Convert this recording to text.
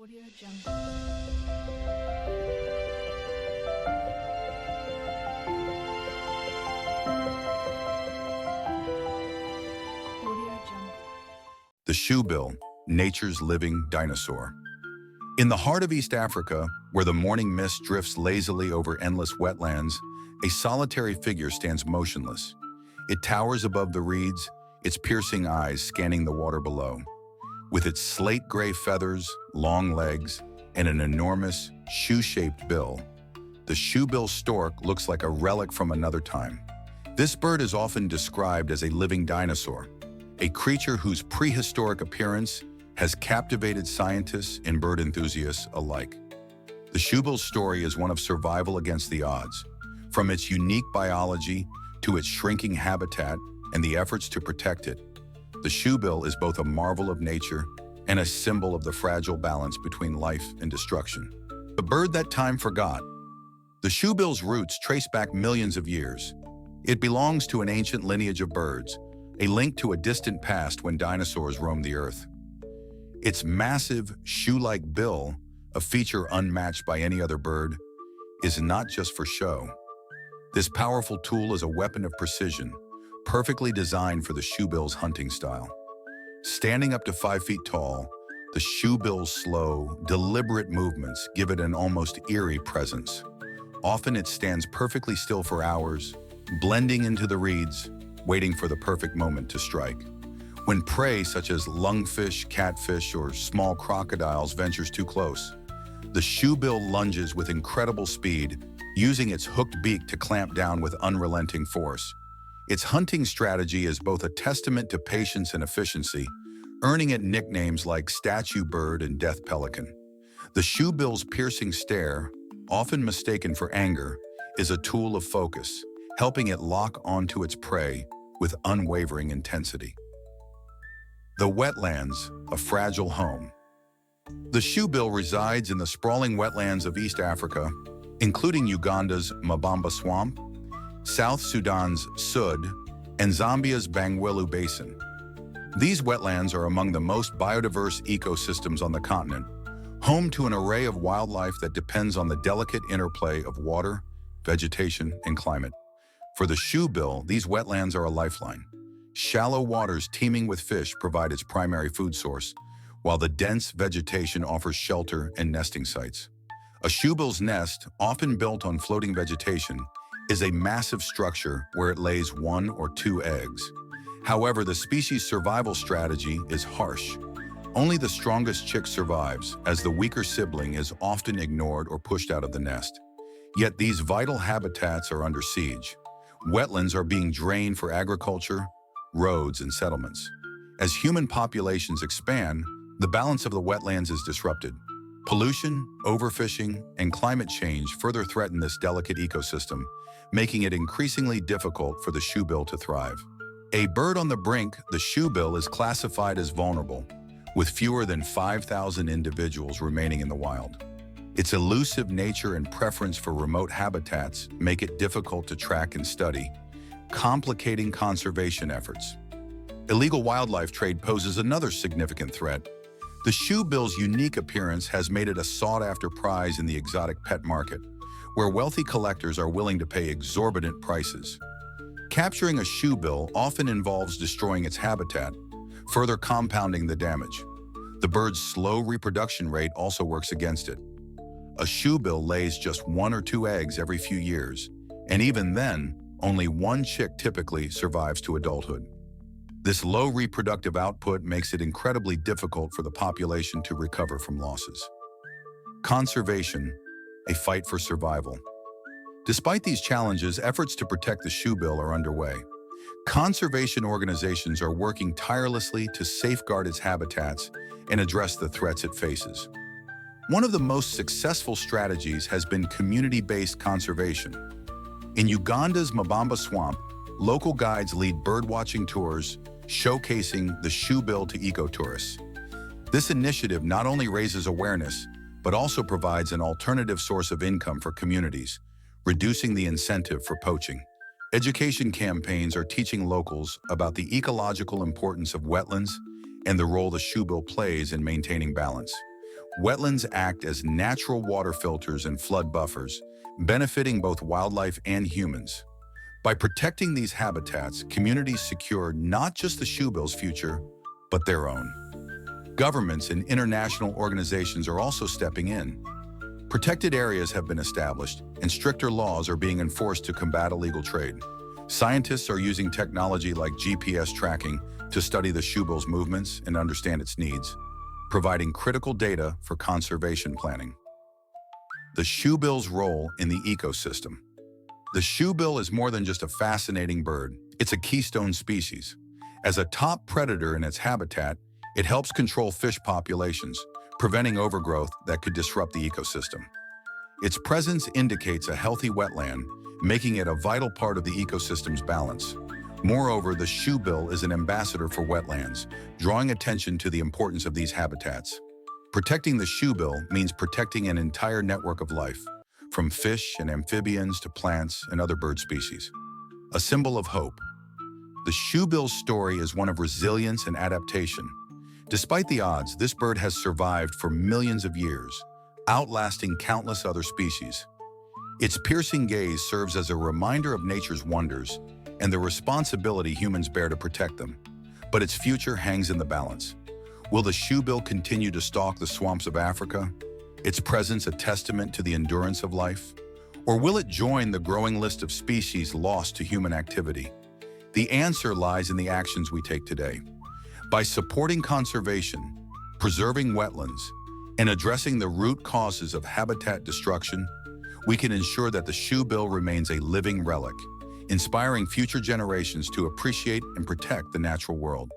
Audio Jungle. Audio Jungle. The shoebill, nature's living dinosaur. In the heart of East Africa, where the morning mist drifts lazily over endless wetlands, a solitary figure stands motionless. It towers above the reeds, its piercing eyes scanning the water below. With its slate-gray feathers, long legs, and an enormous, shoe-shaped bill, the shoebill stork looks like a relic from another time. This bird is often described as a living dinosaur, a creature whose prehistoric appearance has captivated scientists and bird enthusiasts alike. The shoebill's story is one of survival against the odds, from its unique biology to its shrinking habitat and the efforts to protect it. The shoebill is both a marvel of nature and a symbol of the fragile balance between life and destruction. The bird that time forgot. The shoebill's roots trace back millions of years. It belongs to an ancient lineage of birds, a link to a distant past when dinosaurs roamed the earth. Its massive, shoe-like bill, a feature unmatched by any other bird, is not just for show. This powerful tool is a weapon of precision, perfectly designed for the shoebill's hunting style. Standing up to 5 feet tall, the shoebill's slow, deliberate movements give it an almost eerie presence. Often it stands perfectly still for hours, blending into the reeds, waiting for the perfect moment to strike. When prey such as lungfish, catfish, or small crocodiles ventures too close, the shoebill lunges with incredible speed, using its hooked beak to clamp down with unrelenting force. Its hunting strategy is both a testament to patience and efficiency, earning it nicknames like statue bird and death pelican. The shoebill's piercing stare, often mistaken for anger, is a tool of focus, helping it lock onto its prey with unwavering intensity. The wetlands, a fragile home. The shoebill resides in the sprawling wetlands of East Africa, including Uganda's Mabamba Swamp, South Sudan's Sud, and Zambia's Bangweulu Basin. These wetlands are among the most biodiverse ecosystems on the continent, home to an array of wildlife that depends on the delicate interplay of water, vegetation, and climate. For the shoebill, these wetlands are a lifeline. Shallow waters teeming with fish provide its primary food source, while the dense vegetation offers shelter and nesting sites. A shoebill's nest, often built on floating vegetation, is a massive structure where it lays 1 or 2 eggs. However, the species' survival strategy is harsh. Only the strongest chick survives, as the weaker sibling is often ignored or pushed out of the nest. Yet these vital habitats are under siege. Wetlands are being drained for agriculture, roads, and settlements. As human populations expand, the balance of the wetlands is disrupted. Pollution, overfishing, and climate change further threaten this delicate ecosystem, making it increasingly difficult for the shoebill to thrive. A bird on the brink, the shoebill is classified as vulnerable, with fewer than 5,000 individuals remaining in the wild. Its elusive nature and preference for remote habitats make it difficult to track and study, complicating conservation efforts. Illegal wildlife trade poses another significant threat. The shoebill's unique appearance has made it a sought-after prize in the exotic pet market, where wealthy collectors are willing to pay exorbitant prices. Capturing a shoebill often involves destroying its habitat, further compounding the damage. The bird's slow reproduction rate also works against it. A shoebill lays just 1 or 2 eggs every few years, and even then, only 1 chick typically survives to adulthood. This low reproductive output makes it incredibly difficult for the population to recover from losses. Conservation, a fight for survival. Despite these challenges, efforts to protect the shoebill are underway. Conservation organizations are working tirelessly to safeguard its habitats and address the threats it faces. One of the most successful strategies has been community-based conservation. In Uganda's Mabamba Swamp, local guides lead birdwatching tours, showcasing the shoebill to ecotourists. This initiative not only raises awareness, but also provides an alternative source of income for communities, reducing the incentive for poaching. Education campaigns are teaching locals about the ecological importance of wetlands and the role the shoebill plays in maintaining balance. Wetlands act as natural water filters and flood buffers, benefiting both wildlife and humans. By protecting these habitats, communities secure not just the shoebill's future, but their own. Governments and international organizations are also stepping in. Protected areas have been established, and stricter laws are being enforced to combat illegal trade. Scientists are using technology like GPS tracking to study the shoebill's movements and understand its needs, providing critical data for conservation planning. The shoebill's role in the ecosystem. The shoebill is more than just a fascinating bird. It's a keystone species. As a top predator in its habitat, it helps control fish populations, preventing overgrowth that could disrupt the ecosystem. Its presence indicates a healthy wetland, making it a vital part of the ecosystem's balance. Moreover, the shoebill is an ambassador for wetlands, drawing attention to the importance of these habitats. Protecting the shoebill means protecting an entire network of life, from fish and amphibians to plants and other bird species. A symbol of hope. The shoebill's story is one of resilience and adaptation. Despite the odds, this bird has survived for millions of years, outlasting countless other species. Its piercing gaze serves as a reminder of nature's wonders and the responsibility humans bear to protect them. But its future hangs in the balance. Will the shoebill continue to stalk the swamps of Africa, its presence a testament to the endurance of life? Or will it join the growing list of species lost to human activity? The answer lies in the actions we take today. By supporting conservation, preserving wetlands, and addressing the root causes of habitat destruction, we can ensure that the shoebill remains a living relic, inspiring future generations to appreciate and protect the natural world.